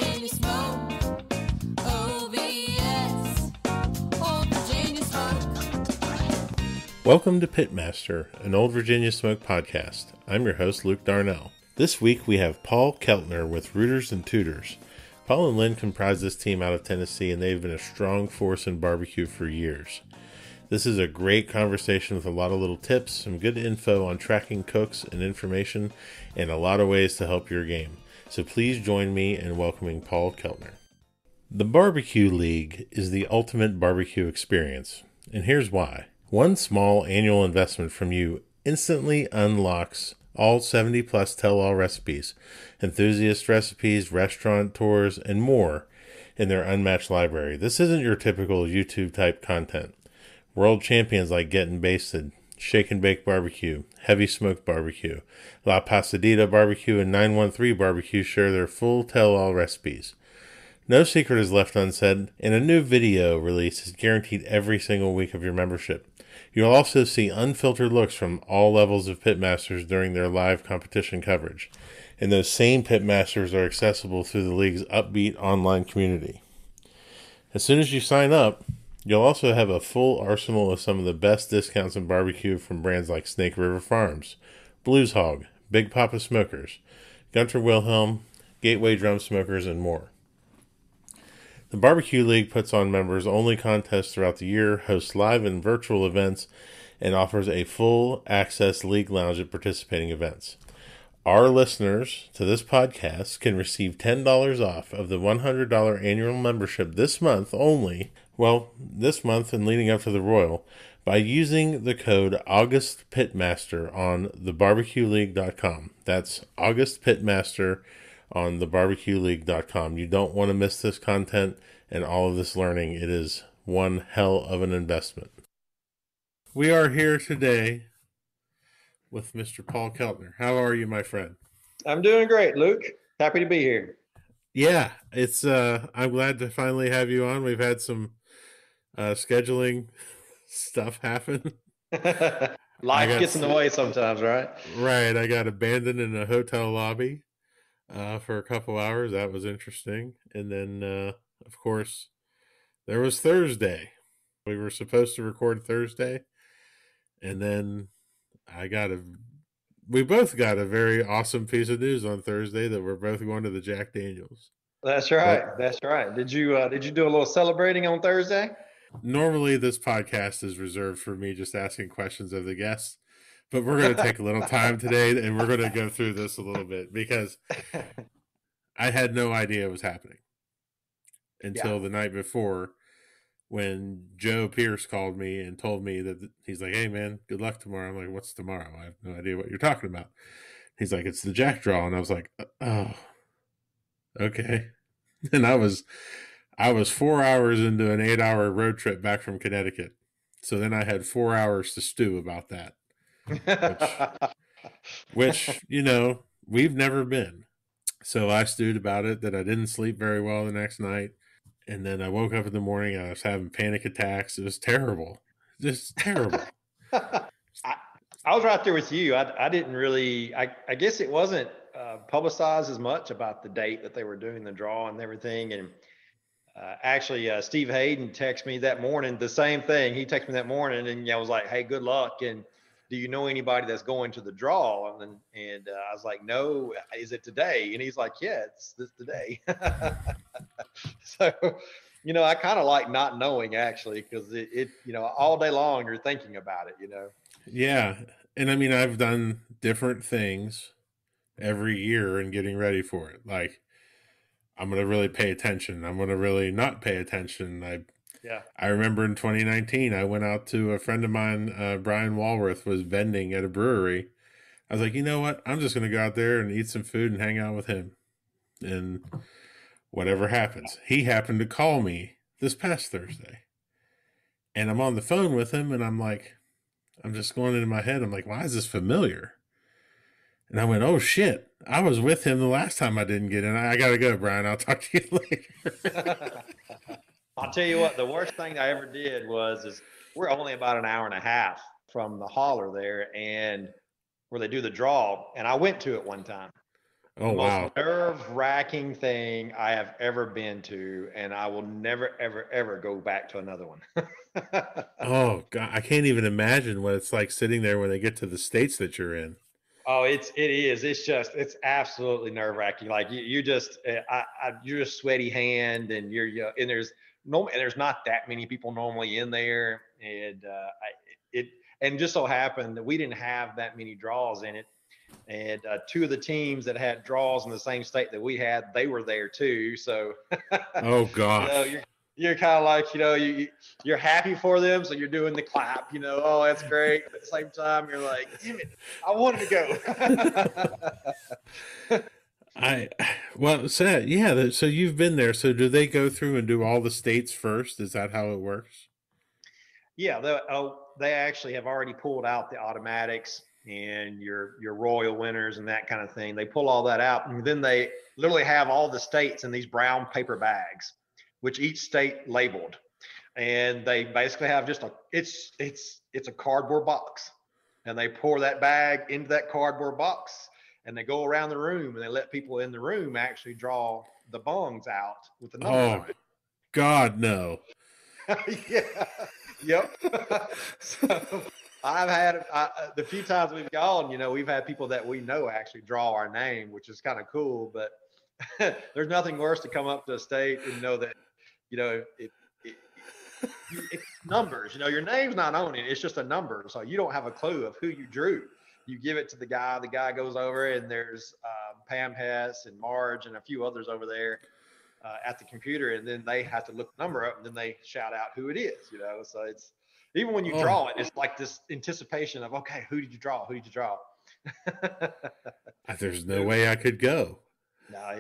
Virginia smoke. OVS, Old Virginia smoke. Welcome to Pitmaster, an Old Virginia Smoke podcast. I'm your host, Luke Darnell. This week we have Paul Keltner with Rooters-n-Tooters. Paul and Lynn comprise this team out of Tennessee, and they've been a strong force in barbecue for years. This is a great conversation with a lot of little tips, some good info on tracking cooks and information, and a lot of ways to help your game. So please join me in welcoming Paul Keltner. The Barbecue League is the ultimate barbecue experience, and here's why. One small annual investment from you instantly unlocks all 70 plus tell-all recipes, enthusiast recipes, restaurant tours, and more in their unmatched library. This isn't your typical YouTube type content. World champions like Getting Basted, Shake and Bake Barbecue, Heavy Smoked Barbecue, La Pasadita Barbecue, and 913 Barbecue share their full tell-all recipes. No secret is left unsaid, and a new video release is guaranteed every single week of your membership. You'll also see unfiltered looks from all levels of pitmasters during their live competition coverage. And those same pitmasters are accessible through the league's upbeat online community. As soon as you sign up, you'll also have a full arsenal of some of the best discounts in barbecue from brands like Snake River Farms, Blues Hog, Big Papa Smokers, Gunter Wilhelm, Gateway Drum Smokers, and more. The Barbecue League puts on members-only contests throughout the year, hosts live and virtual events, and offers a full-access league lounge at participating events. Our listeners to this podcast can receive $10 off of the $100 annual membership this month only, this month and leading up to the Royal, by using the code AugustPitmaster on thebarbecueleague.com. That's AugustPitmaster on thebarbecueleague.com. You don't want to miss this content and all of this learning. It is one hell of an investment. We are here today with Mr. Paul Keltner. How are you, my friend? I'm doing great, Luke. Happy to be here. Yeah, it's I'm glad to finally have you on. We've had some scheduling stuff happen. Life gets in the way sometimes, right? Right. I got abandoned in a hotel lobby for a couple hours. That was interesting. And then, of course, there was Thursday. We were supposed to record Thursday. And then we both got a very awesome piece of news on Thursday that we're both going to the Jack Daniels. That's right. That's right. Did you do a little celebrating on Thursday? Normally, this podcast is reserved for me just asking questions of the guests. But we're going to take a little time today, and we're going to go through this a little bit because I had no idea it was happening until the night before when Joe Pierce called me and told me that he's like, "Hey, man, good luck tomorrow." I'm like, "What's tomorrow?" I have no idea what you're talking about. He's like, "It's the Jack Draw," and I was like, "Oh, okay." And I was 4 hours into an 8-hour road trip back from Connecticut, so then I had 4 hours to stew about that. which we've never been. So I stewed about it, that I didn't sleep very well the next night. And then I woke up in the morning, I was having panic attacks. It was terrible. Just terrible. I was right there with you. I didn't really, I guess it wasn't publicized as much about the date that they were doing the draw and everything. And actually, Steve Hayden texted me that morning, the same thing. He texted me that morning and I was like, "Hey, good luck. And do you know anybody that's going to the draw?" And I was like, "No, is it today?" And he's like, "Yeah, it's this today." So, I kind of like not knowing actually, because it all day long you're thinking about it, Yeah. And I mean, I've done different things every year in getting ready for it. Like, I'm going to really pay attention. I'm going to really not pay attention. I remember in 2019, I went out to a friend of mine, Brian Walworth, was vending at a brewery. I was like, you know what? I'm just going to go out there and eat some food and hang out with him. And whatever happens. He happened to call me this past Thursday. And I'm on the phone with him, and I'm like, I'm just going into my head. I'm like, why is this familiar? And I went, oh, shit. I was with him the last time I didn't get in. I got to go, Brian. I'll talk to you later. I'll tell you what, the worst thing I ever did is we're only about an hour and a half from the holler there and where they do the draw. And I went to it one time. Oh, The most wow. nerve-wracking thing I have ever been to, and I will never, ever, ever go back to another one. Oh, God. I can't even imagine what it's like sitting there when they get to the states that you're in. Oh, it is. It's absolutely nerve wracking. Like you just, you're a sweaty hand, and and there's not that many people normally in there, and it, and just so happened that we didn't have that many draws in it, and two of the teams that had draws in the same state that we had, they were there too. So, Oh, you know, gosh. you're kind of like, you're happy for them, so you're doing the clap. Oh, that's great. At the same time, you're like, damn it, I wanted to go. I, well, so, yeah, so you've been there. So do they go through and do all the states first? Is that how it works? Yeah, they actually have already pulled out the automatics and your royal winners and that kind of thing. They pull all that out, and then they literally have all the states in these brown paper bags, which each state labeled, and they basically have just it's a cardboard box, and they pour that bag into that cardboard box, and they go around the room and they let people in the room actually draw the bongs out with the numbers Oh, on it. God, no. Yeah. Yep. So I've had the few times we've gone, we've had people that we know actually draw our name, which is kind of cool. But there's nothing worse to come up to a state and know that, it it's numbers. Your name's not on it. It's just a number. So you don't have a clue of who you drew. You give it to the guy. The guy goes over, and there's Pam Hess and Marge and a few others over there at the computer, and then they have to look the number up, and then they shout out who it is. So it's even when you Oh, draw it, it's like this anticipation of, okay, who did you draw? Who did you draw? there's no way I could go. No, I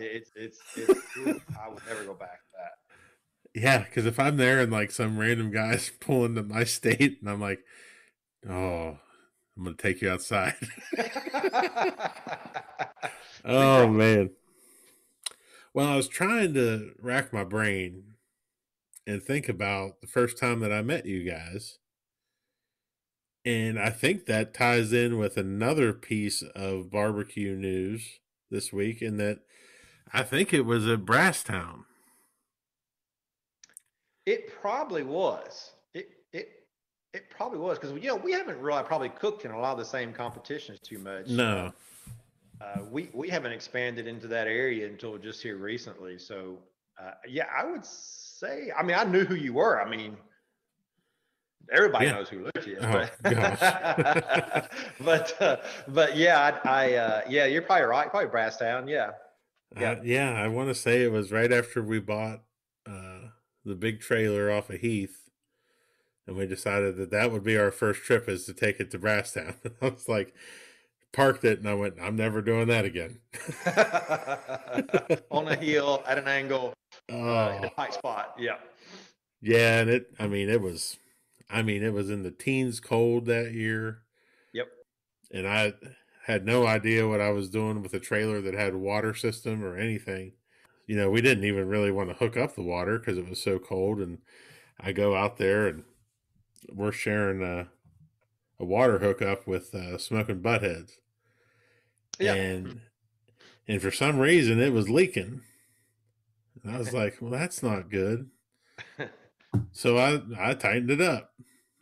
would never go back to Yeah, because if I'm there and like some random guy's pulling to my state, and I'm like, oh, I'm gonna take you outside. that. Who you Oh, draw? man. Well, I was trying to rack my brain and think about the first time that I met you guys. And I think that ties in with another piece of barbecue news this week, in that I think it was at Brasstown. It probably was. It probably was, because we haven't really probably cooked in a lot of the same competitions too much. No. We haven't expanded into that area until just here recently. So yeah, I would say. I mean, I knew who you were. I mean, everybody Yeah. knows who Luke is, Oh, but gosh. but yeah, yeah, you're probably right. Probably Brasstown. Yeah, yeah. Yeah, I want to say it was right after we bought the big trailer off of Heath, and we decided that that would be our first trip, is to take it to Brasstown. I was like, parked it, and I went, I'm never doing that again. On a hill at an angle, in a Oh, tight spot. Yeah. yeah, and it was in the teens cold that year, Yep. and I had no idea what I was doing with a trailer that had water system or anything. We didn't even really want to hook up the water because it was so cold, and I go out there and we're sharing a water hookup with smoking buttheads, Yeah. and for some reason it was leaking. And I was like, well, that's not good. So I tightened it up.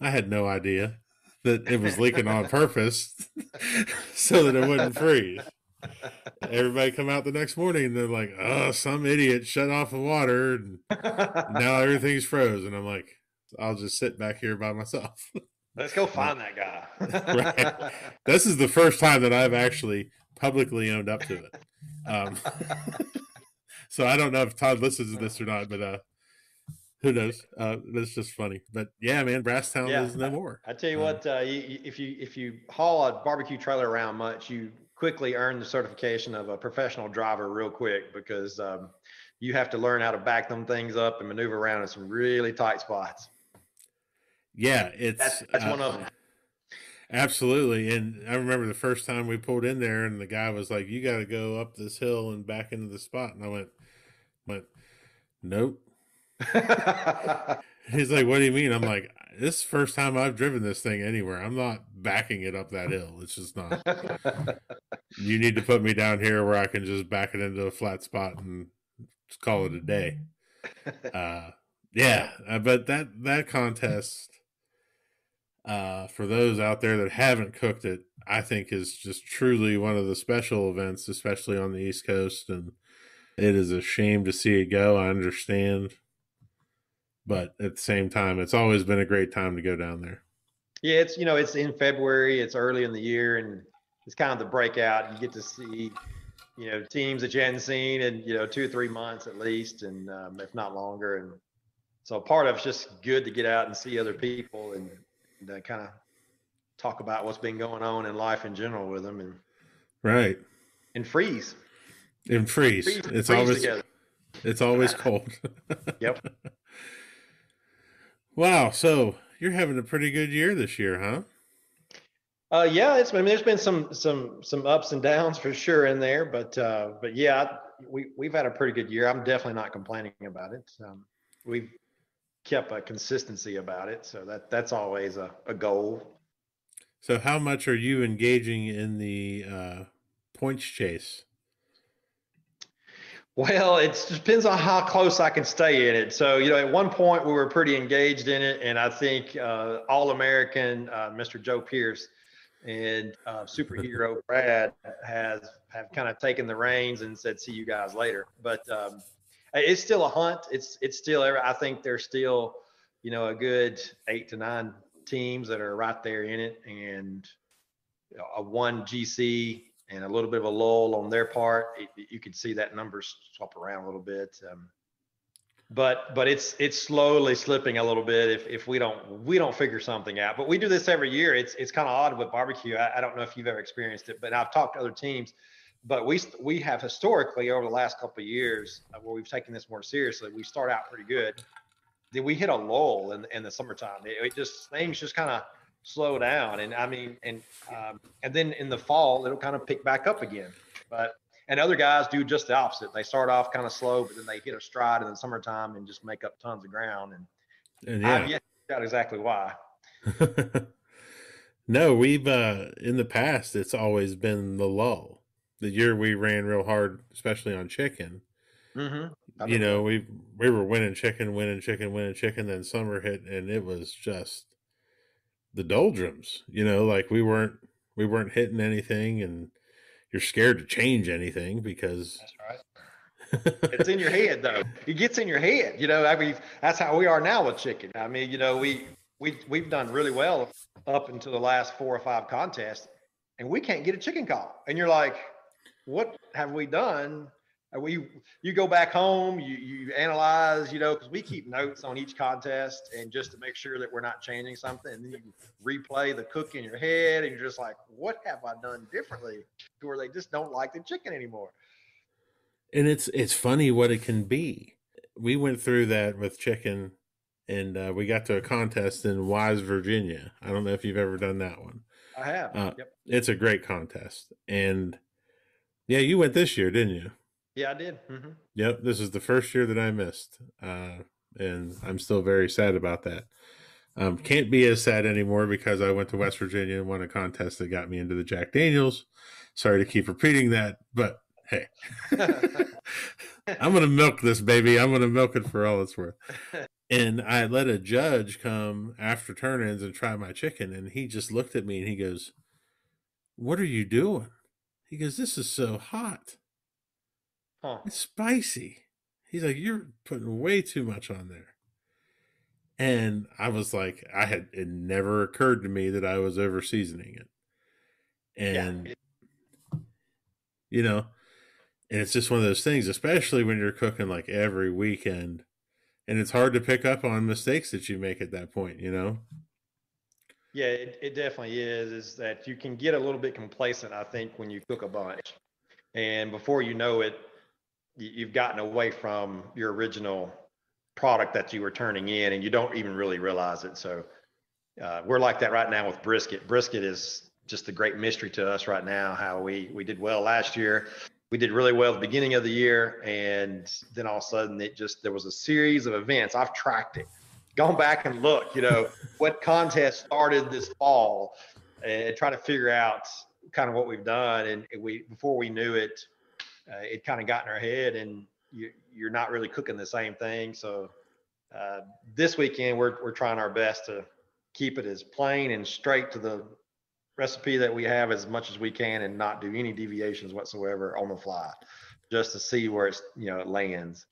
I had no idea that it was leaking on purpose so that it wouldn't freeze. Everybody come out the next morning and they're like, oh, some idiot shut off the water, and now everything's frozen. I'm like, I'll just sit back here by myself. Let's go Uh, find that right. guy. This is the first time that I've actually publicly owned up to it. Um, so I don't know if Todd listens to this or not, but who knows? That's just funny. But yeah, man, Brasstown Yeah, is no more. I tell you what, if you haul a barbecue trailer around much, you quickly earn the certification of a professional driver real quick, because you have to learn how to back them things up and maneuver around in some really tight spots. Yeah, That's one of them. absolutely. And I remember the first time we pulled in there, and the guy was like, "You got to go up this hill and back into the spot." And I went, "Nope." He's like, what do you mean? I'm like, this is the first time I've driven this thing anywhere. I'm not backing it up that hill. It's just not. You need to put me down here where I can just back it into a flat spot and just call it a day. Yeah. But that contest, for those out there that haven't cooked it, I think is just truly one of the special events, especially on the East Coast. And it is a shame to see it go. I understand. But at the same time, it's always been a great time to go down there. Yeah, it's in February, it's early in the year, and it's kind of the breakout. You get to see, teams that you hadn't seen in, 2 or 3 months at least, and if not longer. And so part of it's just good to get out and see other people and kind of talk about what's been going on in life in general with them Right. And freeze. And freeze. It's always together. It's always cold. Yep. Wow. So you're having a pretty good year this year, huh? Yeah, there's been some ups and downs for sure in there, but yeah, we've had a pretty good year. I'm definitely not complaining about it. We've kept a consistency about it, so that's always a goal. So how much are you engaging in the points chase? Well, it depends on how close I can stay in it. So, at one point we were pretty engaged in it, and I think All-American Mr. Joe Pierce and superhero Brad have kind of taken the reins and said, "See you guys later." But it's still a hunt. It's still. I think there's still, a good 8 to 9 teams that are right there in it, and a one GC and a little bit of a lull on their part. You could see that numbers swap around a little bit. But it's slowly slipping a little bit if we don't figure something out. But we do this every year. It's kind of odd with barbecue. I don't know if you've ever experienced it, but I've talked to other teams. But we have historically over the last couple of years where we've taken this more seriously. We start out pretty good. Then we hit a lull in the summertime. Things just kind of slow down, and and then in the fall it'll kind of pick back up again. And other guys do just the opposite. They start off kind of slow, but then they hit a stride in the summertime and just make up tons of ground. And yeah, I've yet to figure out exactly why. No, we've in the past it's always been the lull. The year we ran real hard, especially on chicken. Mm-hmm. We were winning chicken. Then summer hit, and it was just the doldrums. Like we weren't hitting anything, and you're scared to change anything because that's right. It's in your head, though. It gets in your head. That's how we are now with chicken. We've done really well up until the last 4 or 5 contests, and we can't get a chicken call. And you're like, what have we done? You go back home, you analyze, because we keep notes on each contest, and just to make sure that we're not changing something, and then you replay the cook in your head, and you're just like, what have I done differently to where they just don't like the chicken anymore? And it's funny what it can be. We went through that with chicken, and we got to a contest in Wise, Virginia. I don't know if you've ever done that one. I have. Yep. It's a great contest, and yeah, you went this year, didn't you? Yeah, I did. Mm-hmm. Yep, this is the first year that I missed, and I'm still very sad about that. Can't be as sad anymore because I went to West Virginia and won a contest that got me into the Jack Daniels. Sorry to keep repeating that, but hey, I'm going to milk this baby. I'm going to milk it for all it's worth. And I let a judge come after turn-ins and try my chicken, and he just looked at me and he goes, "What are you doing?" He goes, "This is so hot. Huh. It's spicy." He's like, "You're putting way too much on there." And I was like, it never occurred to me that I was over seasoning it. And, and it's just one of those things, especially when you're cooking like every weekend, and it's hard to pick up on mistakes that you make at that point, Yeah, it definitely is that you can get a little bit complacent, I think, when you cook a bunch. And before you know it, you've gotten away from your original product that you were turning in, and you don't even really realize it. So we're like that right now with brisket. Brisket is just a great mystery to us right now, how we did well last year. We did really well at the beginning of the year, and then all of a sudden there was a series of events. I've tracked it. gone back and looked, what contest started this fall and try to figure out kind of what we've done. And before we knew it, it kind of got in our head, and you're not really cooking the same thing. So uh, this weekend, we're trying our best to keep it as plain and straight to the recipe that we have as much as we can, and not do any deviations whatsoever on the fly, just to see where it lands.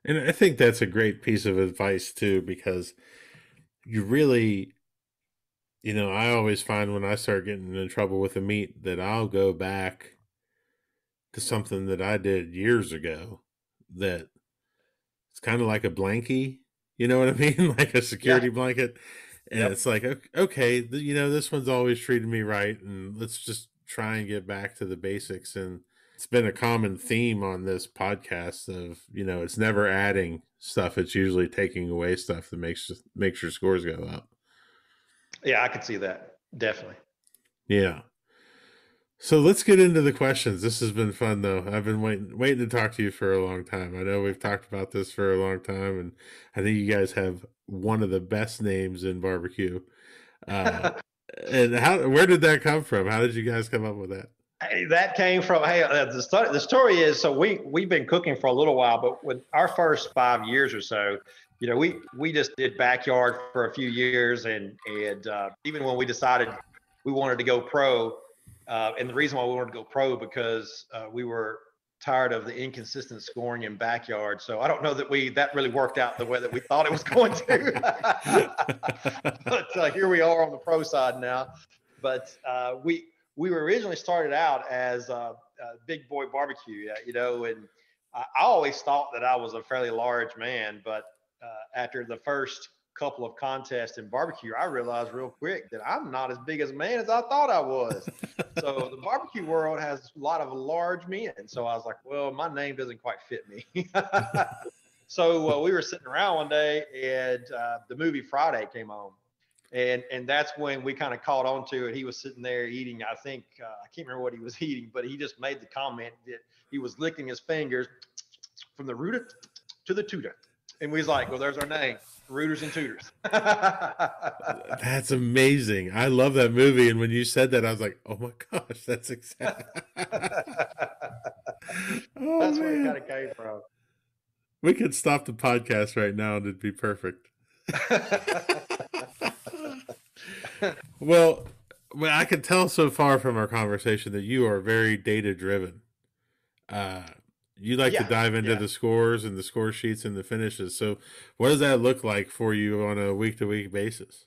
And I think that's a great piece of advice too, because you really, I always find when I start getting in trouble with the meat that I'll go back to something that I did years ago that it's kind of like a blankie, you know what I mean? Like a Yeah. security blanket. And Yep. it's like, okay, this one's always treated me right. And let's just try and get back to the basics. And it's been a common theme on this podcast of, it's never adding stuff. It's usually taking away stuff that makes your scores go up. Yeah, I could see that. Definitely. Yeah. So let's get into the questions. This has been fun, though. I've been waiting to talk to you for a long time. I know we've talked about this for a long time, and I think you guys have one of the best names in barbecue. Uh, and where did that come from? How did you guys come up with that? Hey, that came from, the story is, so we've been cooking for a little while, but with our first 5 years or so, we just did backyard for a few years, and even when we decided we wanted to go pro, and the reason why we wanted to go pro because we were tired of the inconsistent scoring in backyard. So I don't know that really worked out the way that we thought it was going to. But here we are on the pro side now. But we were originally started out as Big Boy Barbecue, and I always thought that I was a fairly large man, but after the first couple of contests in barbecue, I realized real quick that I'm not as big as a man as I thought I was. So the barbecue world has a lot of large men. So I was like, well, my name doesn't quite fit me. So we were sitting around one day, and the movie Friday came on. And that's when we kind of caught on to it. He was sitting there eating, I think, I can't remember what he was eating, but he just made the comment that he was licking his fingers from the rooter to the tutor. And we was like, well, there's our name, Rooters-n-Tooters. That's amazing. I love that movie. And when you said that, I was like, oh my gosh, that's exactly. Oh, That's man. where it kind of came from. We could stop the podcast right now and it'd be perfect. Well, I can tell so far from our conversation that you are very data driven. You like to dive into the scores and the score sheets and the finishes. So what does that look like for you on a week-to-week basis?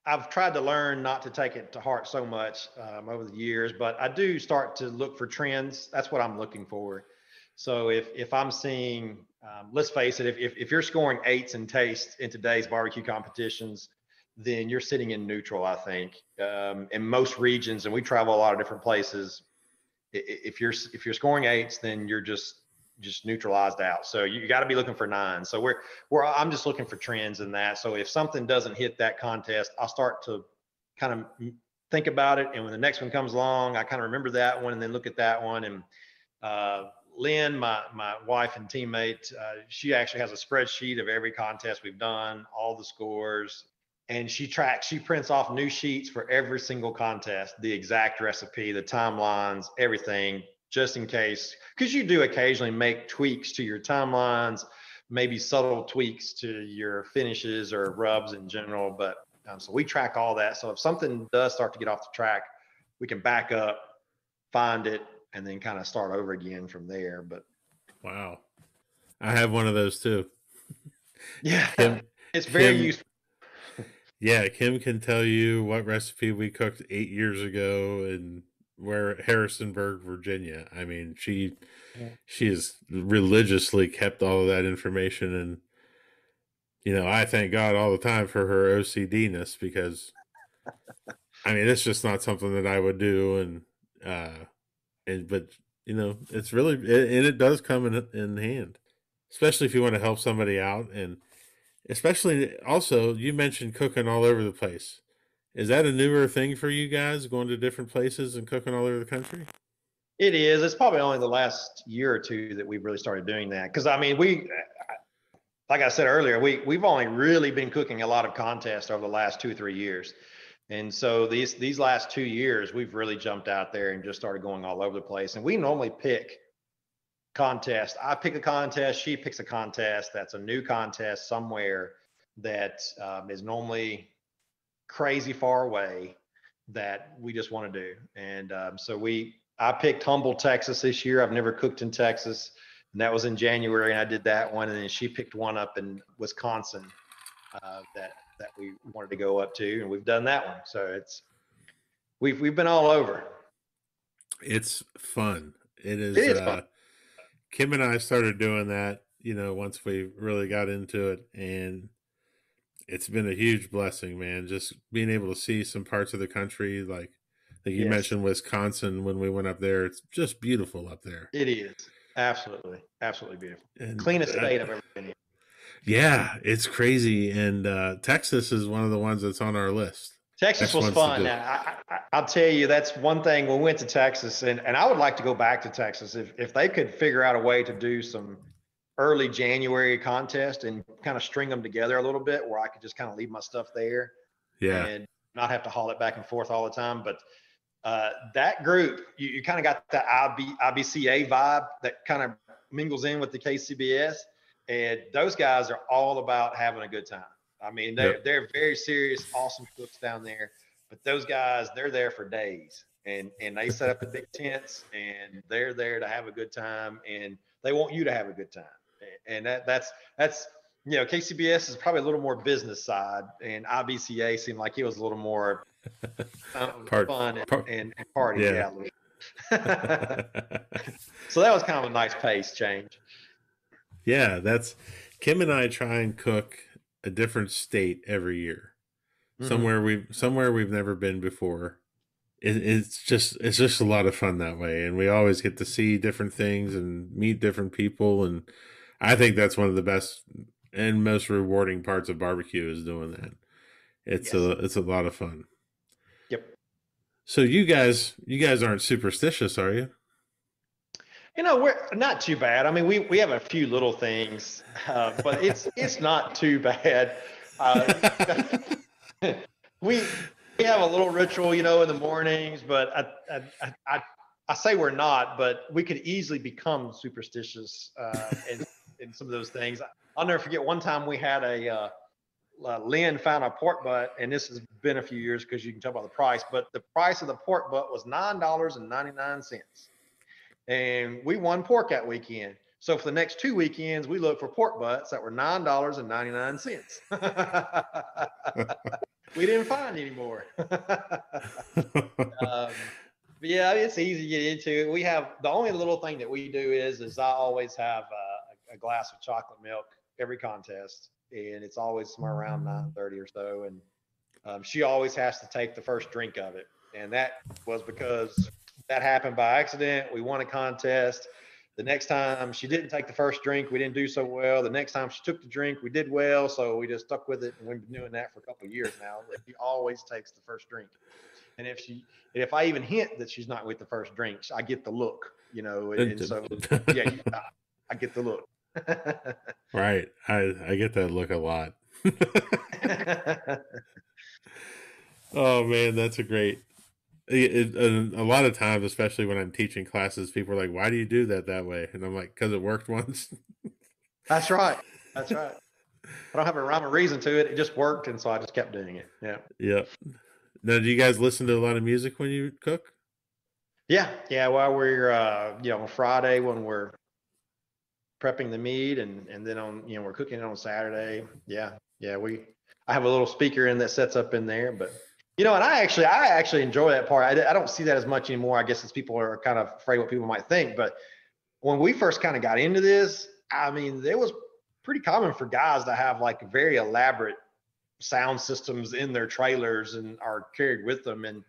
I've tried to learn not to take it to heart so much over the years, but I do start to look for trends. That's what I'm looking for. So if I'm seeing, let's face it, if you're scoring eights in taste in today's barbecue competitions, then you're sitting in neutral, I think. In most regions, and we travel a lot of different places, if you're scoring eights, then you're just neutralized out. So you got to be looking for nines. So I'm just looking for trends in that. So if something doesn't hit that contest, I'll start to kind of think about it. And when the next one comes along, I kind of remember that one and then look at that one. And Lynn, my wife and teammate, she actually has a spreadsheet of every contest we've done, all the scores, and she prints off new sheets for every single contest, the exact recipe, the timelines, everything, just in case, because you do occasionally make tweaks to your timelines, maybe subtle tweaks to your finishes or rubs in general. But so we track all that. So if something does start to get off the track, we can back up, find it, and then kind of start over again from there. But wow, I have one of those too. Yeah, it's very useful. Yeah, Kim can tell you what recipe we cooked 8 years ago and where Harrisonburg, Virginia. I mean, she has religiously kept all of that information, and I thank God all the time for her OCD-ness, because I mean, it's just not something that I would do, but it's really, and it does come in hand, especially if you want to help somebody out. And especially also, you mentioned cooking all over the place. Is that a newer thing for you guys, going to different places and cooking all over the country? It is. It's probably only the last year or two that we've really started doing that. Because I mean, like I said earlier, we've only really been cooking a lot of contests over the last 2 or 3 years. And so these last 2 years, we've really jumped out there and just started going all over the place. And we normally pick contests. I pick a contest, she picks a contest that's a new contest somewhere that is normally crazy far away that we just want to do. And I picked Humble, Texas this year. I've never cooked in Texas, and that was in January, and I did that one. And then she picked one up in Wisconsin that we wanted to go up to, and we've done that one. So we've been all over. It's fun. It is. It is fun. Kim and I started doing that, once we really got into it, and it's been a huge blessing, man. Just being able to see some parts of the country, like you Yes. mentioned Wisconsin when we went up there. It's just beautiful up there. It is absolutely beautiful. And Cleanest state I've ever been in. Yeah, it's crazy. And Texas is one of the ones that's on our list. Texas was fun. Now, I'll tell you, that's one thing. When we went to Texas, and I would like to go back to Texas if they could figure out a way to do some early January contest and kind of string them together a little bit where I could just kind of leave my stuff there. Yeah. And not have to haul it back and forth all the time. But that group, you kind of got that IBCA vibe that kind of mingles in with the KCBS. And those guys are all about having a good time. I mean, they're very serious, awesome cooks down there. But those guys, they're there for days. And they set up the big tents, and they're there to have a good time. And they want you to have a good time. And that's KCBS is probably a little more business side, and IBCA seemed like it was a little more fun and party. Yeah. So that was kind of a nice pace change. Yeah, Kim and I try and cook a different state every year, somewhere we've never been before. It's just a lot of fun that way, and we always get to see different things and meet different people, and I think that's one of the best and most rewarding parts of barbecue is doing that. It's a lot of fun. Yep. So you guys aren't superstitious, are you? We're not too bad. I mean, we have a few little things, but it's not too bad. We have a little ritual, in the mornings, but I say we're not, but we could easily become superstitious in some of those things. I'll never forget one time we had Lynn found a pork butt, and this has been a few years because you can tell by the price, but the price of the pork butt was $9.99. And we won pork that weekend. So for the next 2 weekends, we looked for pork butts that were $9.99. We didn't find any more. But yeah, it's easy to get into. We have the only little thing that we do is I always have a glass of chocolate milk every contest, and it's always somewhere around 9:30 or so. And she always has to take the first drink of it, and that was because that happened by accident. We won a contest. The next time she didn't take the first drink, we didn't do so well. The next time she took the drink, we did well. So we just stuck with it, and we've been doing that for a couple of years now. She always takes the first drink. And if I even hint that she's not with the first drink, I get the look, and so yeah, I get the look. Right. I get that look a lot. Oh man, that's a great. A lot of times, especially when I'm teaching classes, people are like, "Why do you do that way?" And I'm like, "Because it worked once." That's right. I don't have a rhyme or reason to it. It just worked, and so I just kept doing it. Yeah. Yep. Now, do you guys listen to a lot of music when you cook? Yeah. While we're on Friday when we're prepping the meat, and then on we're cooking it on Saturday. Yeah. I have a little speaker that sets up in there, but. And I actually enjoy that part. I don't see that as much anymore. I guess as people are kind of afraid what people might think. But when we first kind of got into this, I mean, it was pretty common for guys to have like very elaborate sound systems in their trailers and are carried with them. And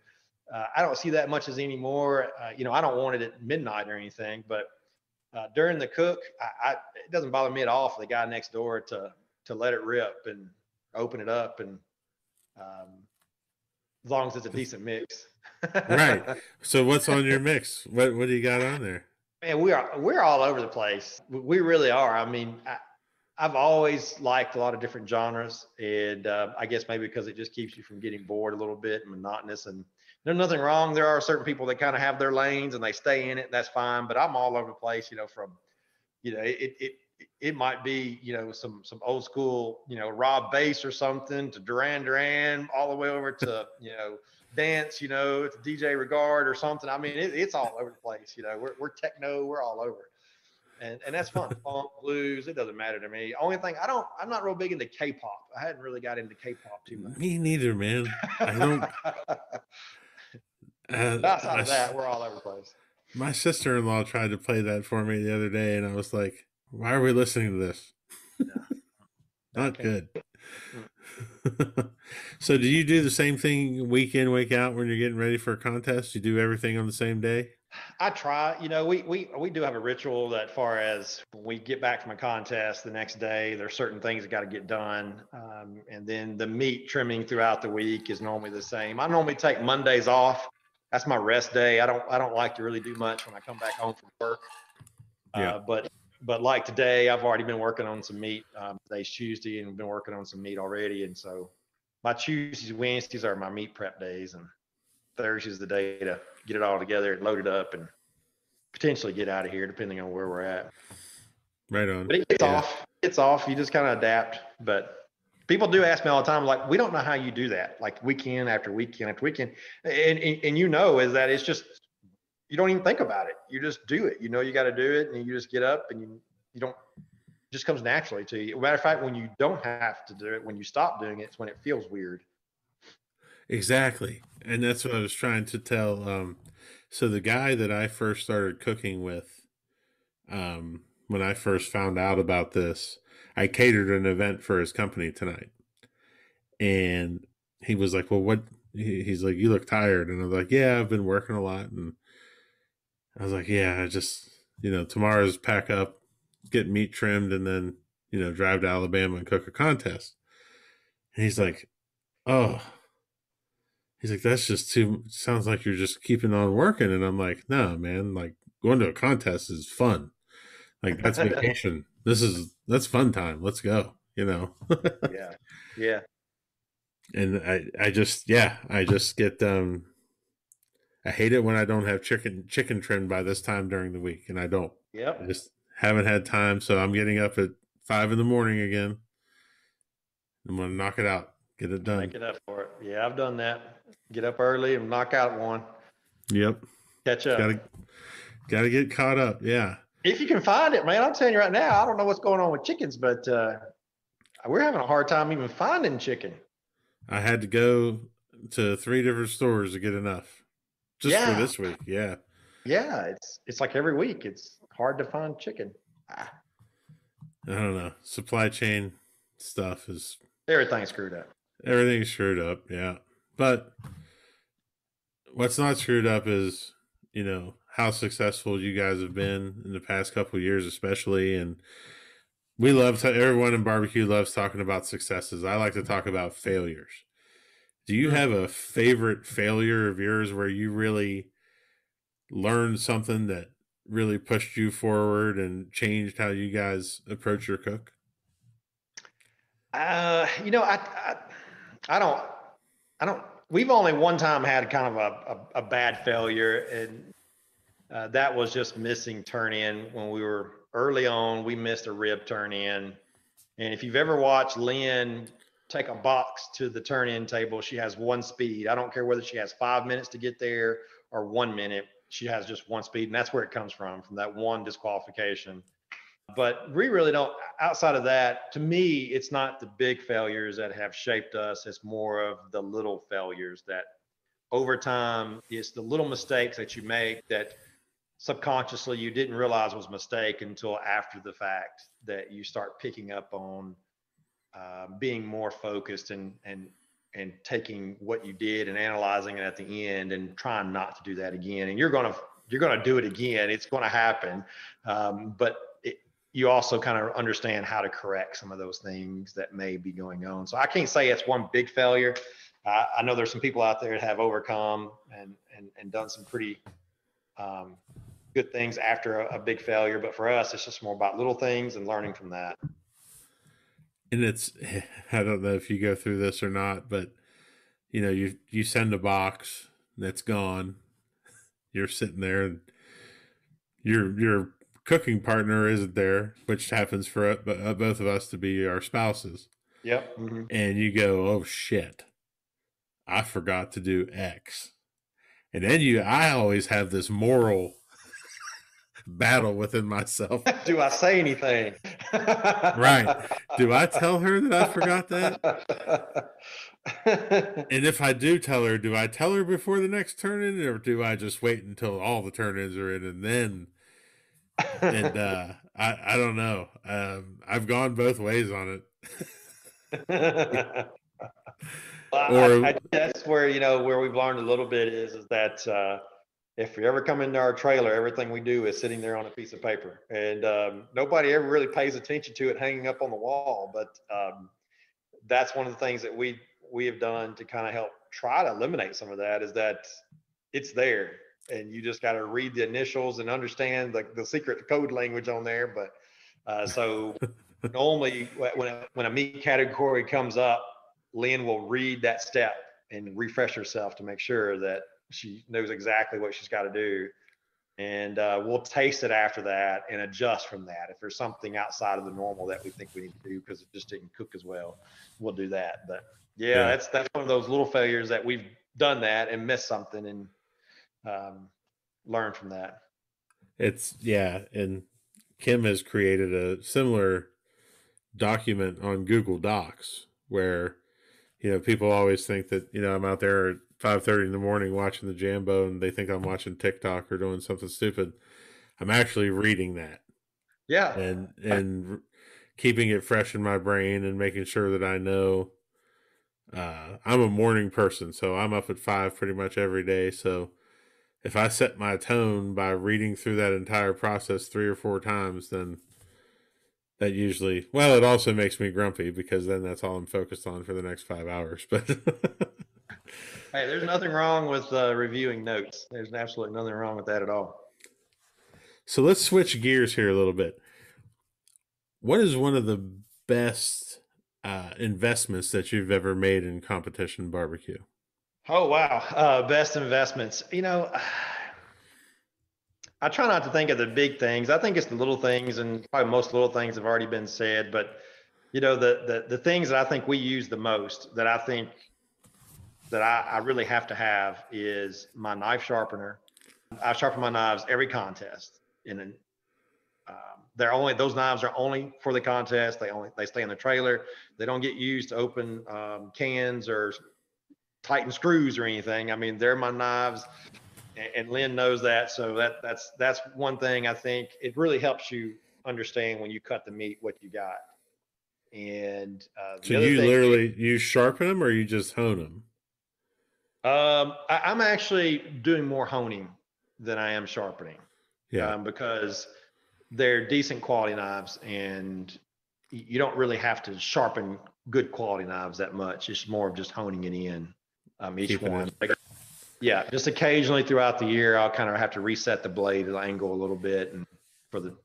I don't see that much as anymore. I don't want it at midnight or anything, but during the cook, it doesn't bother me at all for the guy next door to let it rip and open it up and. As long as it's a decent mix. Right. So what's on your mix? What do you got on there? Man, we're all over the place. We really are. I mean, I've always liked a lot of different genres, and I guess maybe because it just keeps you from getting bored a little bit and monotonous. And there's nothing wrong. There are certain people that kind of have their lanes and they stay in it. That's fine. But I'm all over the place. From it might be some old school Rob bass or something to Duran Duran all the way over to dance to DJ Regard or something. I mean it's all over the place. We're techno. We're all over. And that's fun. Funk, blues, it doesn't matter to me. Only thing I'm not real big into K-pop. I hadn't really got into K-pop too much. Me neither, man. I don't. Outside of that, we're all over the place. My sister-in-law tried to play that for me the other day, and I was like, "Why are we listening to this? Not good." So, do you do the same thing week in, week out when you're getting ready for a contest? You do everything on the same day? I try. We do have a ritual that, far as when we get back from a contest the next day, there's certain things that got to get done, and then the meat trimming throughout the week is normally the same. I normally take Mondays off. That's my rest day. I don't like to really do much when I come back home from work. Yeah. But like today, I've already been working on some meat. Today's Tuesday, and been working on some meat already. And so my Tuesdays, Wednesdays are my meat prep days, and Thursday's the day to get it all together and load it up and potentially get out of here, depending on where we're at. Right on. But it gets off. It's off. You just kind of adapt. But people do ask me all the time, like, we don't know how you do that, like weekend after weekend after weekend. And is that it's just, you don't even think about it. You just do it. You got to do it, and you just get up, and you don't, it just comes naturally to you. Matter of fact, when you don't have to do it, when you stop doing it, it's when it feels weird. Exactly. And that's what I was trying to tell. So the guy that I first started cooking with, when I first found out about this, I catered an event for his company tonight. And he was like, well, what? He's like, you look tired. And I was like, yeah, I've been working a lot. And I was like, yeah, I just, tomorrow's pack up, get meat trimmed, and then, drive to Alabama and cook a contest. And he's like, oh. He's like, that's just sounds like you're just keeping on working. And I'm like, no, man, like going to a contest is fun. Like that's vacation. That's fun time. Let's go, Yeah. Yeah. And I just get, I hate it when I don't have chicken trimmed by this time during the week. And I don't. Yep. I just haven't had time. So I'm getting up at 5 a.m. again. I'm going to knock it out. Get it done. Make it up for it. Yeah, I've done that. Get up early and knock out one. Yep. Catch up. Got to get caught up. Yeah. If you can find it, man, I'm telling you right now, I don't know what's going on with chickens, but we're having a hard time even finding chicken. I had to go to 3 different stores to get enough just for this week. Yeah. Yeah. It's like every week. It's hard to find chicken. I don't know. Supply chain stuff is. Everything's screwed up. Everything's screwed up, yeah. But what's not screwed up is, how successful you guys have been in the past couple of years, especially. And we everyone in barbecue loves talking about successes. I like to talk about failures. Do you have a favorite failure of yours where you really learned something that really pushed you forward and changed how you guys approach your cook? I don't, we've only one time had kind of a bad failure, and that was just missing turn in when we were early on. We missed a rib turn in. And if you've ever watched Lynn take a box to the turn in table, she has one speed. I don't care whether she has 5 minutes to get there or 1 minute, she has just one speed. And that's where it comes from that one disqualification. But we really don't, outside of that, to me, it's not the big failures that have shaped us. It's more of the little failures that over time, it's the little mistakes that you make that subconsciously you didn't realize was a mistake until after the fact, that you start picking up on being more focused and taking what you did and analyzing it at the end and trying not to do that again. And you're going to do it again. It's going to happen. But you also kind of understand how to correct some of those things that may be going on. So I can't say it's one big failure. I know there's some people out there that have overcome and done some pretty good things after a big failure. But for us, it's just more about little things and learning from that. And it's, I don't know if you go through this or not, but you send a box that's gone. You're sitting there and your cooking partner isn't there, which happens for both of us to be our spouses. Yep. Hmm. And you go, oh shit, I forgot to do X. And then I always have this moral battle within myself. Do I say anything? Right. Do I tell her that I forgot that? And if I do tell her, do I tell her before the next turn in, or do I just wait until all the turn ins are in and then? And I don't know. I've gone both ways on it. Or That's where where we've learned a little bit is that if you ever come into our trailer, everything we do is sitting there on a piece of paper, and nobody ever really pays attention to it hanging up on the wall. But that's one of the things that we have done to kind of help try to eliminate some of that, is that it's there, and you just got to read the initials and understand the secret code language on there. But so normally when a meat category comes up, Lynn will read that step and refresh herself to make sure that she knows exactly what she's got to do. And we'll taste it after that and adjust from that. If there's something outside of the normal that we think we need to do because it just didn't cook as well, we'll do that. But yeah, that's one of those little failures that we've done that and missed something, and learn from that. And Kim has created a similar document on Google Docs where people always think that I'm out there at 5:30 in the morning watching the Jambo and they think I'm watching TikTok or doing something stupid. I'm actually reading that. Yeah. And keeping it fresh in my brain and making sure that I know. I'm a morning person, so I'm up at 5 pretty much every day. So if I set my tone by reading through that entire process 3 or 4 times, then that usually, it also makes me grumpy because then that's all I'm focused on for the next 5 hours. But hey, there's nothing wrong with reviewing notes. There's absolutely nothing wrong with that at all. So let's switch gears here a little bit. What is one of the best investments that you've ever made in competition barbecue? Oh, wow. Best investments. I try not to think of the big things. I think it's the little things, and probably most little things have already been said. But the things that I think we use the most, that I think that I really have to have, is my knife sharpener. I sharpen my knives every contest, and those knives are only for the contest. They stay in the trailer. They don't get used to open cans or tighten screws or anything. I mean, they're my knives, and Lynn knows that. So that's one thing. I think it really helps you understand when you cut the meat what you got. And so you literally you sharpen them or you just hone them? I'm actually doing more honing than I am sharpening. Yeah. Because they're decent quality knives, and you don't really have to sharpen good quality knives that much. It's more of just honing it in each one. Yeah, just occasionally throughout the year, I'll kind of have to reset the blade angle a little bit, and for the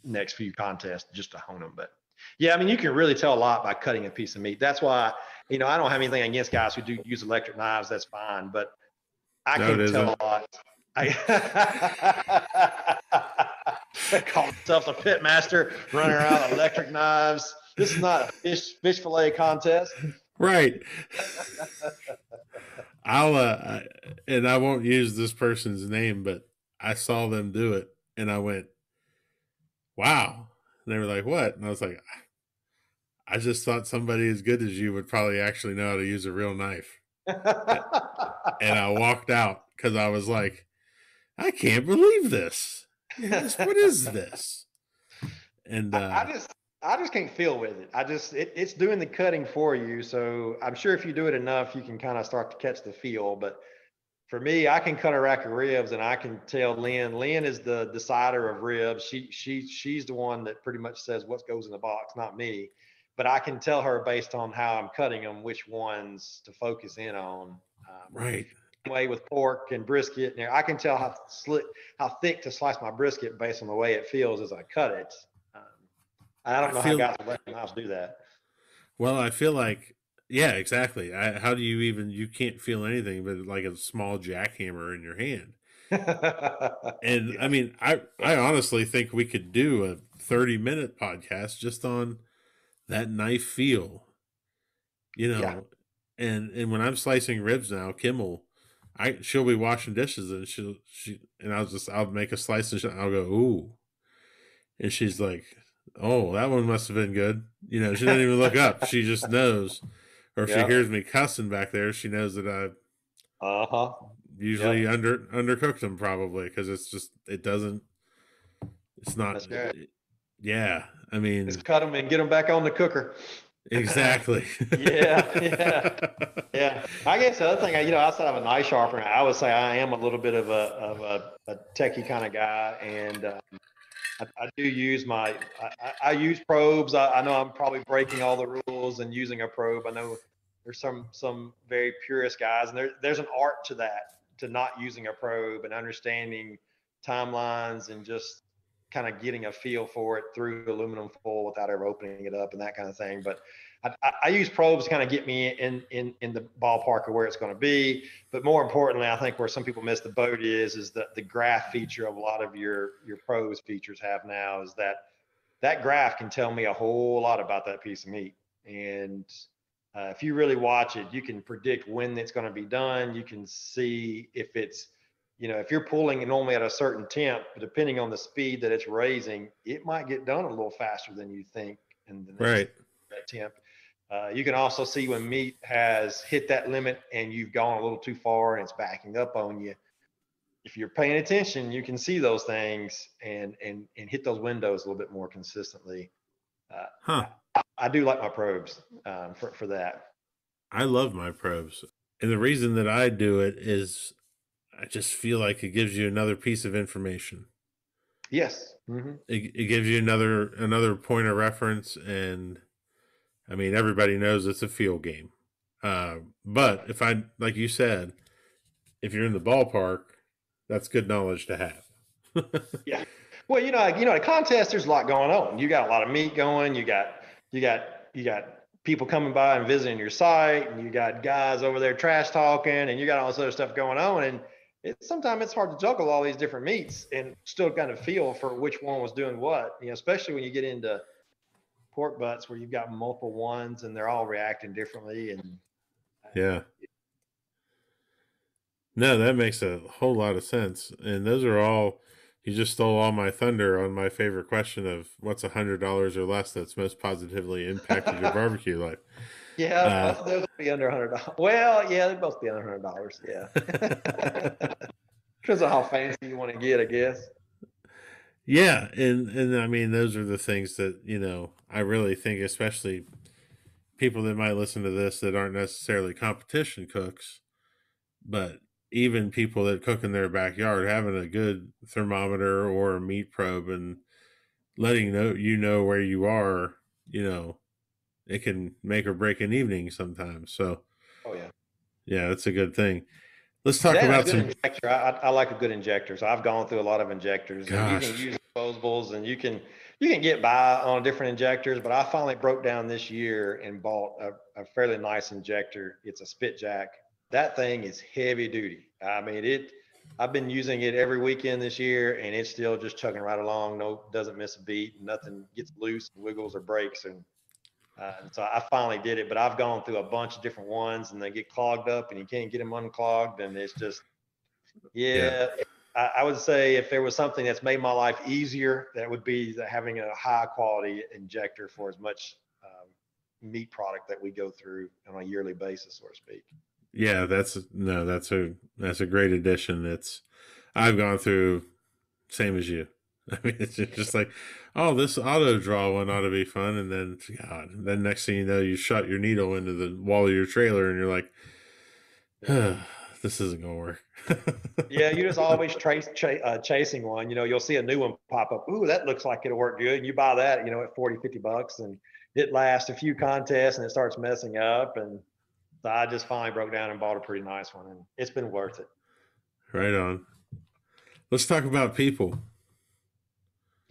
next few contests, just to hone them. But yeah, I mean, you can really tell a lot by cutting a piece of meat. That's why, I don't have anything against guys who do use electric knives. That's fine, but I can tell a lot. They call themselves a pit master, running around with electric knives. This is not a fish fillet contest. Right. And I won't use this person's name, but I saw them do it and I went, wow. And they were like, what? And I was like, I just thought somebody as good as you would probably actually know how to use a real knife. And I walked out because I was like, I can't believe this. What is this? And I just can't feel with it. It's doing the cutting for you. So I'm sure if you do it enough, you can kind of start to catch the feel. But for me, I can cut a rack of ribs, and I can tell Lynn. Lynn is the decider of ribs. She's the one that pretty much says what goes in the box, not me. But I can tell her based on how I'm cutting them which ones to focus in on. Right. Way with pork and brisket, and I can tell how thick to slice my brisket based on the way it feels as I cut it. I don't know how guys with electric knives do that. Well, I feel like, yeah, exactly. How do you even, you can't feel anything but like a small jackhammer in your hand. And I Yeah. mean, I honestly think we could do a 30-minute podcast just on that knife feel, you Yeah. know. And when I'm slicing ribs now, Kimmel, she'll be washing dishes and I'll make a slice and I'll go, ooh. And she's like, oh, that one must have been good. She doesn't even look up. She just knows. Or if she Yeah. hears me cussing back there, she knows that I Uh-huh. usually Yep. undercooked them probably because it doesn't, it's not, That's right. yeah. I Just mean, cut them and get them back on the cooker. exactly. Yeah. Yeah. Yeah. I guess the other thing, outside of a knife sharpener, I would say I am a little bit of a techie kind of guy. And I do use I use probes. I know I'm probably breaking all the rules and using a probe. I know there's some very purist guys, and there's an art to that, to not using a probe and understanding timelines and just kind of getting a feel for it through aluminum foil without ever opening it up and that kind of thing. But I use probes to kind of get me in the ballpark of where it's going to be. But more importantly, I think where some people miss the boat is the graph feature of a lot of your pros features have now, is that graph can tell me a whole lot about that piece of meat. And if you really watch it, you can predict when it's going to be done. You can see if it's, if you're pulling it normally at a certain temp, depending on the speed that it's raising, it might get done a little faster than you think in the next Right. that temp. You can also see when meat has hit that limit and you've gone a little too far and it's backing up on you. If you're paying attention, you can see those things and hit those windows a little bit more consistently. Huh. I do like my probes for that. I love my probes. And the reason that I do it is I just feel like it gives you another piece of information. Yes. Mm-hmm. It gives you another point of reference, and I mean everybody knows it's a field game. But if I, like you said, if you're in the ballpark, that's good knowledge to have. Yeah. Well, a contest, there's a lot going on. You got a lot of meat going. You got people coming by and visiting your site, and you got guys over there trash talking, and you got all this other stuff going on. And sometimes it's hard to juggle all these different meats and still kind of feel for which one was doing what. Especially when you get into pork butts where you've got multiple ones and they're all reacting differently. And Yeah. No, that makes a whole lot of sense. And those are all, you just stole all my thunder on my favorite question of what's $100 or less that's most positively impacted your barbecue life. yeah, both of those would be under $100. Well, yeah, they'd both be under $100. Yeah. Depends on how fancy you want to get, I guess. Yeah, and I mean those are the things that, I really think, especially people that might listen to this that aren't necessarily competition cooks, but even people that cook in their backyard, having a good thermometer or a meat probe and letting know where you are, it can make or break an evening sometimes. So Oh yeah. yeah, that's a good thing. Let's talk Then a about good some. injector. I like a good injector. So I've gone through a lot of injectors, and you can Gosh, use disposables, and you can get by on different injectors. But I finally broke down this year and bought a fairly nice injector. It's a spit jack. That thing is heavy duty. I mean it. I've been using it every weekend this year, and it's still just chugging right along. No, doesn't miss a beat. Nothing gets loose, wiggles, or breaks. And so I finally did it, but I've gone through a bunch of different ones and they get clogged up and you can't get them unclogged. And it's just, yeah, yeah, I would say if there was something that's made my life easier, that would be having a high quality injector for as much meat product that we go through on a yearly basis, so to speak. yeah. That's a great addition. I've gone through same as you. I mean, it's just like, oh, this auto draw one ought to be fun, and then God, then next thing you know, you shot your needle into the wall of your trailer, and you're like, Yeah. this isn't gonna work. Yeah, you just always chasing one. You'll see a new one pop up. Ooh, that looks like it'll work good. And you buy that, at 40, $50, and it lasts a few contests and it starts messing up. And so I just finally broke down and bought a pretty nice one, and it's been worth it. Right on. Let's talk about people.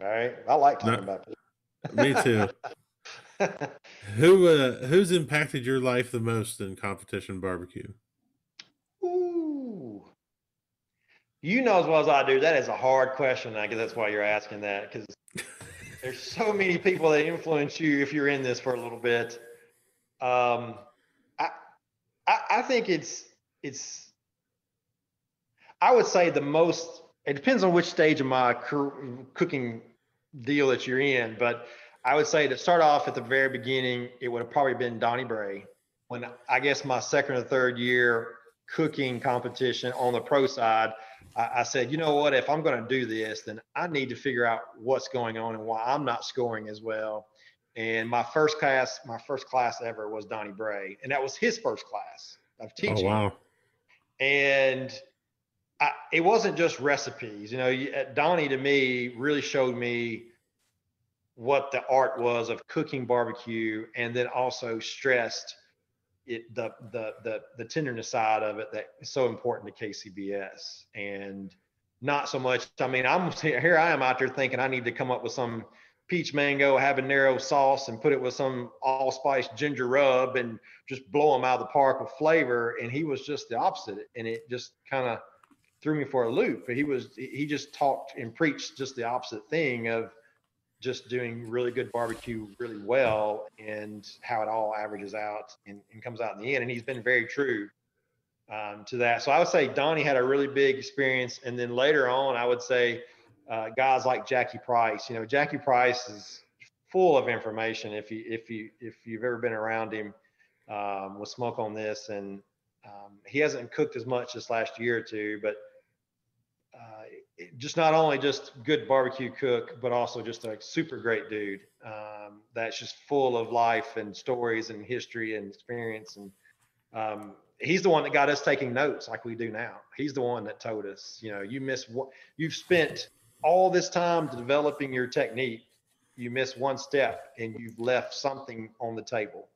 All right, I like talking Not about me too. this. Who's impacted your life the most in competition barbecue? Ooh, you know as well as I do, that is a hard question. I guess that's why you're asking that, because there's so many people that influence you if you're in this for a little bit. Um, I, I think it's I would say the most. It depends on which stage of my cooking deal that you're in, but I would say to start off at the very beginning, it would have probably been Donnie Bray. When I guess my second or third year cooking competition on the pro side, I said, you know what? If I'm going to do this, then I need to figure out what's going on and why I'm not scoring as well. And my first class ever was Donnie Bray, and that was his first class of Oh teaching. wow. And it wasn't just recipes. Donnie to me really showed me what the art was of cooking barbecue, and then also stressed the tenderness side of it that is so important to KCBS, and not so much. I mean, I am out there thinking I need to come up with some peach mango habanero sauce and put it with some allspice ginger rub and just blow them out of the park with flavor. And he was just the opposite, and it just kind of threw me for a loop. But he just talked and preached just the opposite thing of just doing really good barbecue really well, and how it all averages out and comes out in the end. And he's been very true to that. So I would say Donnie had a really big experience. And then later on, I would say guys like Jackie Price. Jackie Price is full of information if you've ever been around him with Smoke on This. And he hasn't cooked as much this last year or two, but just not only just good barbecue cook, but also just a super great dude that's just full of life and stories and history and experience. And he's the one that got us taking notes like we do now. He's the one that told us, you've spent all this time developing your technique. You miss one step and you've left something on the table.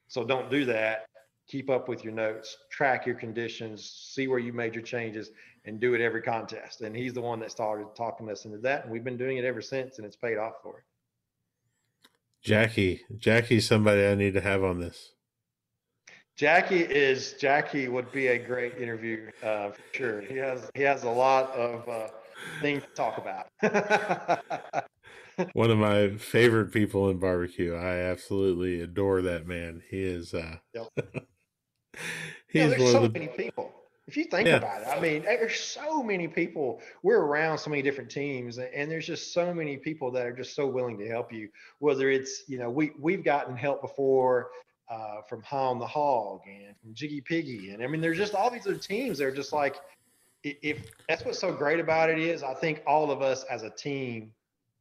So don't do that. Keep up with your notes, track your conditions, see where you made your changes, and do it every contest. And he's the one that started talking us into that. And we've been doing it ever since, and it's paid off for it. Jackie's somebody I need to have on this. Jackie would be a great interview for sure. He has a lot of things to talk about. One of my favorite people in barbecue. I absolutely adore that man. He is Yep. he's There's one so of the many people. If you think yeah. about it, I mean, there's so many people. We're around so many different teams, and there's just so many people that are just so willing to help you. Whether it's, we've gotten help before from High on the Hog and from Jiggy Piggy, and I mean, there's just all these other teams that are just like, if that's what's so great about it is, I think all of us as a team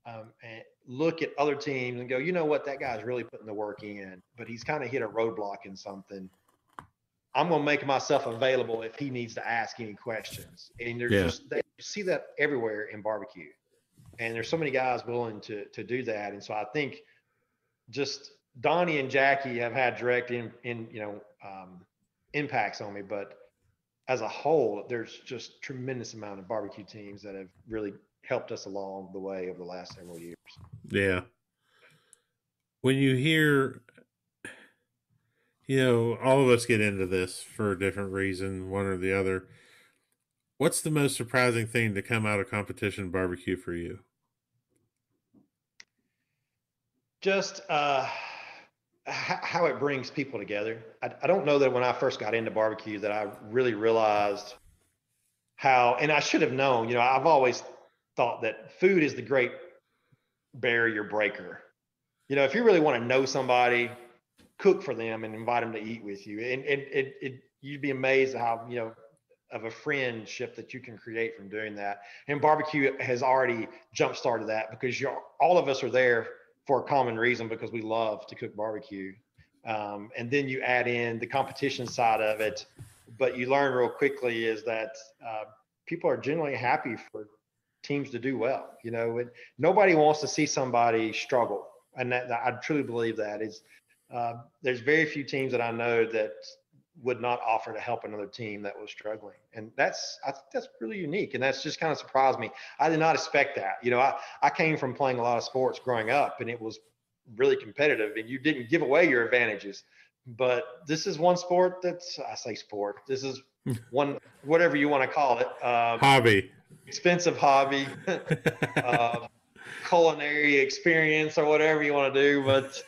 and look at other teams and go, you know what, that guy's really putting the work in, but he's kind of hit a roadblock in something. I'm going to make myself available if he needs to ask any questions. And you see that everywhere in barbecue. And there's so many guys willing to do that. And so I think just Donnie and Jackie have had direct impacts on me, but as a whole, there's just tremendous amount of barbecue teams that have really helped us along the way over the last several years. Yeah. When you hear, all of us get into this for a different reason, one or the other. What's the most surprising thing to come out of competition barbecue for you? Just how it brings people together. I don't know that when I first got into barbecue that I really realized how, and I should have known, I've always thought that food is the great barrier breaker. If you really want to know somebody, cook for them and invite them to eat with you. And you'd be amazed at how, of a friendship that you can create from doing that. And barbecue has already jump started that, because all of us are there for a common reason, because we love to cook barbecue. And then you add in the competition side of it, but you learn real quickly is that people are generally happy for teams to do well. Nobody wants to see somebody struggle. And that I truly believe that is, there's very few teams that I know that would not offer to help another team that was struggling. And I think that's really unique. And that's just kind of surprised me. I did not expect that. I came from playing a lot of sports growing up, and it was really competitive, and you didn't give away your advantages. But this is one sport I say sport. This is one, whatever you want to call it, Hobby. expensive hobby, uh, culinary experience, or whatever you want to do. But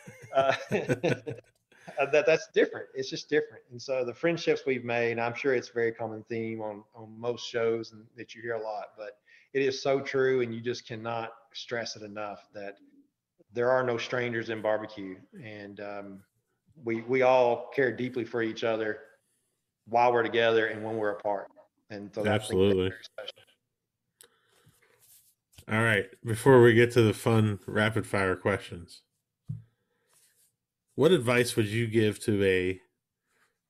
that's different. It's just different. And so the friendships we've made, and I'm sure it's a very common theme on most shows and that you hear a lot, but it is so true. And you just cannot stress it enough that there are no strangers in barbecue. And we all care deeply for each other while we're together and when we're apart. And so that's Absolutely. very special. All right. Before we get to the fun rapid fire questions, what advice would you give to a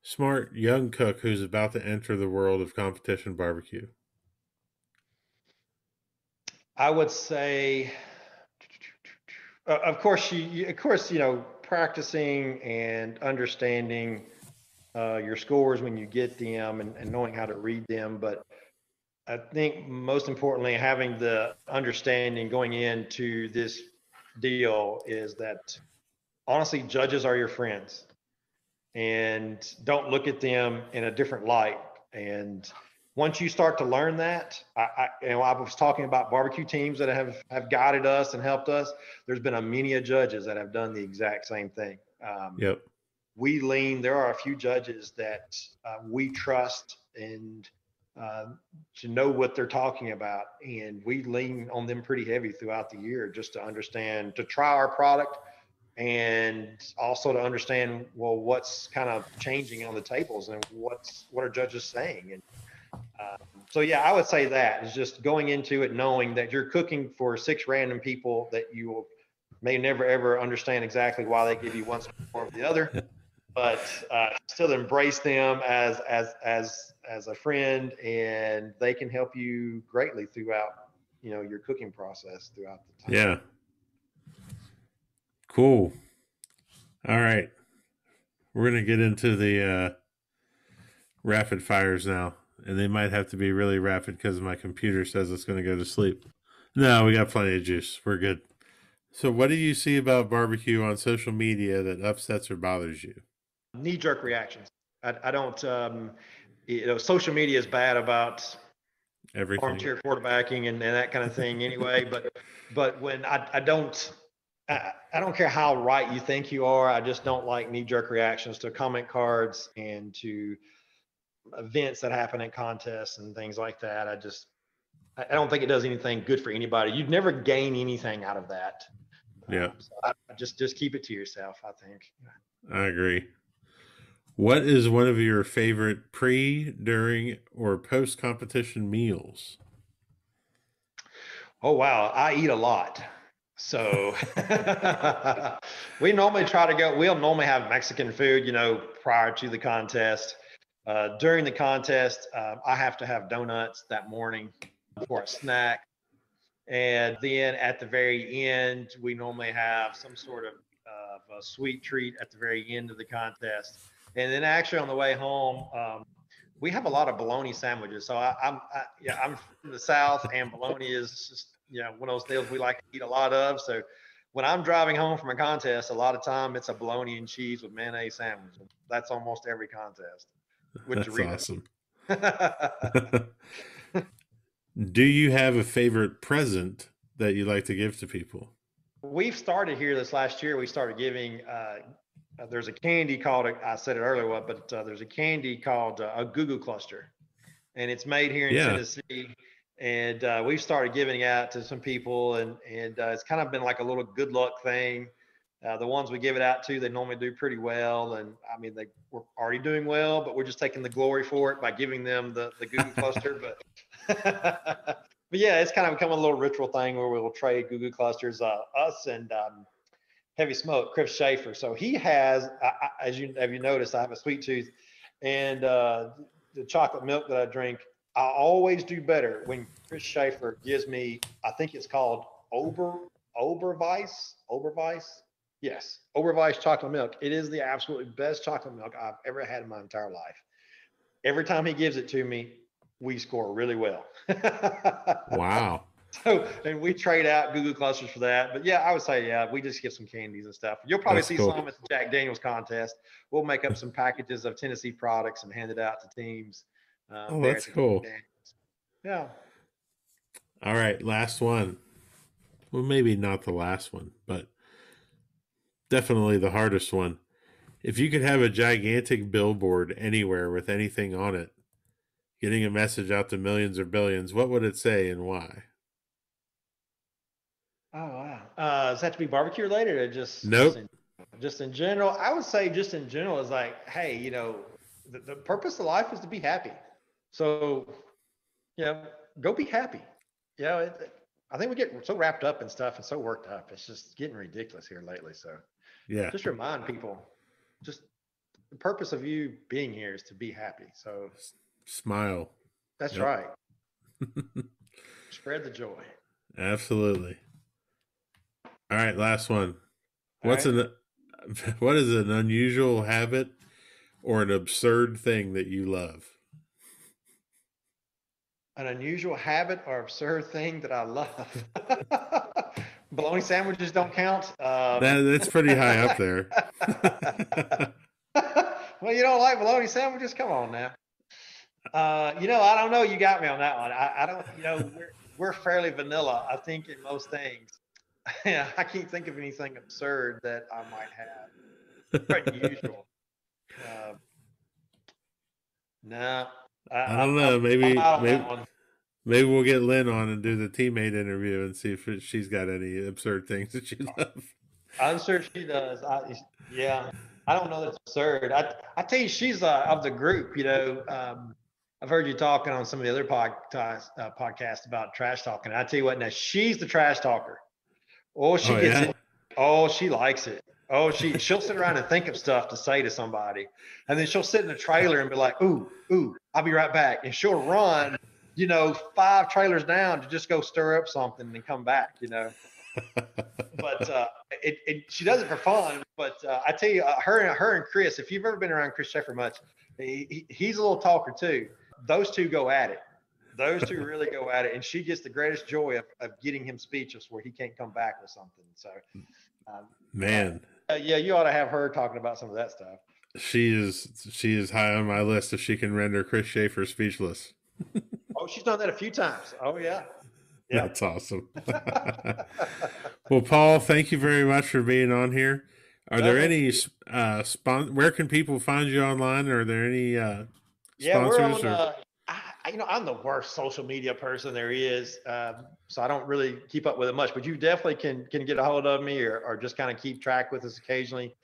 smart young cook who's about to enter the world of competition barbecue? I would say, of course, practicing and understanding your scores when you get them, and knowing how to read them. But I think most importantly, having the understanding going into this deal is that honestly, judges are your friends, and don't look at them in a different light. And once you start to learn that, I was talking about barbecue teams that have guided us and helped us. There's been a many of judges that have done the exact same thing. Yep. There are a few judges that we trust and to know what they're talking about. And we lean on them pretty heavy throughout the year just to understand, to try our product, and also to understand, well, what's kind of changing on the tables and what are judges saying. And so, yeah, I would say that is just going into it knowing that you're cooking for 6 random people that you may never ever understand exactly why they give you one score over the other, but still embrace them as a friend, and they can help you greatly throughout your cooking process throughout the time. Yeah. Cool. All right. We're going to get into the rapid fires now. And they might have to be really rapid because my computer says it's going to go to sleep. No, we got plenty of juice. We're good. So what do you see about barbecue on social media that upsets or bothers you? Knee-jerk reactions. I don't, social media is bad about Everything. armchair quarterbacking and that kind of thing anyway. But when I don't care how right you think you are. I just don't like knee-jerk reactions to comment cards and to events that happen at contests and things like that. I don't think it does anything good for anybody. You'd never gain anything out of that. Yeah. So I just keep it to yourself, I think. I agree. What is one of your favorite pre, during, or post-competition meals? Oh, wow. I eat a lot. So we'll normally have Mexican food, prior to the contest. During the contest, I have to have donuts that morning for a snack. And then at the very end, we normally have some sort of a sweet treat at the very end of the contest. And then actually on the way home, we have a lot of bologna sandwiches. So I'm from the South, and bologna is just, one of those deals we like to eat a lot of. So when I'm driving home from a contest, a lot of time it's a bologna and cheese with mayonnaise sandwich. That's almost every contest. That's awesome. Do you have a favorite present that you like to give to people? We've started here this last year. We started giving, there's a candy called, I said it earlier, but there's a candy called a Goo Goo Cluster. And it's made here in Tennessee. And we've started giving it out to some people. And it's kind of been like a little good luck thing. The ones we give it out to, they normally do pretty well. And I mean, they were already doing well, but we're just taking the glory for it by giving them the Goo Goo Cluster. But yeah, it's kind of become a little ritual thing where we'll trade Goo Goo Clusters, us and Heavy Smoke, Chris Schaefer. So he has, have you noticed, I have a sweet tooth, and the chocolate milk that I drink, I always do better when Chris Schaefer gives me, I think it's called Oberweis. Yes, Oberweis chocolate milk. It is the absolutely best chocolate milk I've ever had in my entire life. Every time he gives it to me, we score really well. Wow. So, and we trade out Google clusters for that. But yeah, I would say, yeah, we just get some candies and stuff. You'll probably That's see cool. some at the Jack Daniels contest. We'll make up some packages of Tennessee products and hand it out to teams Oh, there that's at the Jack cool. Daniels. Yeah. All right, last one. Well, maybe not the last one, but definitely the hardest one. If you could have a gigantic billboard anywhere with anything on it, getting a message out to millions or billions, what would it say and why? Oh wow. Does that have to be barbecue related or just Nope. just in general? I would say just in general is like, hey, the purpose of life is to be happy. So, go be happy. I think we get so wrapped up in stuff and so worked up. It's just getting ridiculous here lately. So Yeah. just remind people, just the purpose of you being here is to be happy. So Smile. that's Yep. right. Spread the joy. Absolutely. All right, last one. All What is an unusual habit or an absurd thing that you love? An unusual habit or absurd thing that I love. Bologna sandwiches don't count. That's pretty high up there. Well, you don't like bologna sandwiches? Come on now. I don't know. You got me on that one. I don't. We're fairly vanilla, I think, in most things. I can't think of anything absurd that I might have. Unusual. No. I don't know. Maybe I'm out on that one. maybe we'll get Lynn on and do the teammate interview and see if she's got any absurd things that she loves. I'm sure she does. I don't know that's absurd. I tell you, she's of the group. I've heard you talking on some of the other podcasts about trash talking. I tell you what, now she's the trash talker. Oh, she gets it. Oh, she likes it. Oh, she'll sit around and think of stuff to say to somebody, and then she'll sit in the trailer and be like, "Ooh, I'll be right back," and she'll run, 5 trailers down to just go stir up something and come back. But she does it for fun. But I tell you, her and Chris, if you've ever been around Chris Sheffer much, he's a little talker too. Those two go at it. Those two really go at it, and she gets the greatest joy of getting him speechless where he can't come back with something. So, man, you ought to have her talking about some of that stuff. She is high on my list if she can render Chris Schaefer speechless. Oh, she's done that a few times. Oh yeah. That's awesome. Well, Paul, thank you very much for being on here. Are there any where can people find you online? Are there any sponsors? We're on, I'm the worst social media person there is, so I don't really keep up with it much. But you definitely can get a hold of me or just kind of keep track with us occasionally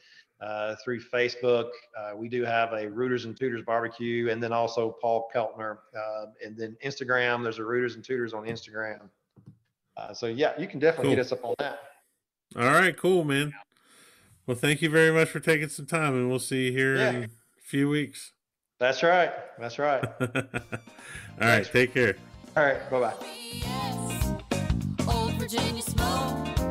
through Facebook. We do have a Rooters-n-Tooters BBQ, and then also Paul Keltner, and then Instagram. There's a Rooters-n-Tooters on Instagram. So you can definitely hit us up on that. All right, cool, man. Well, thank you very much for taking some time, and we'll see you here in a few weeks. That's right. All right, take care. All right, bye-bye. Old Virginia smoke.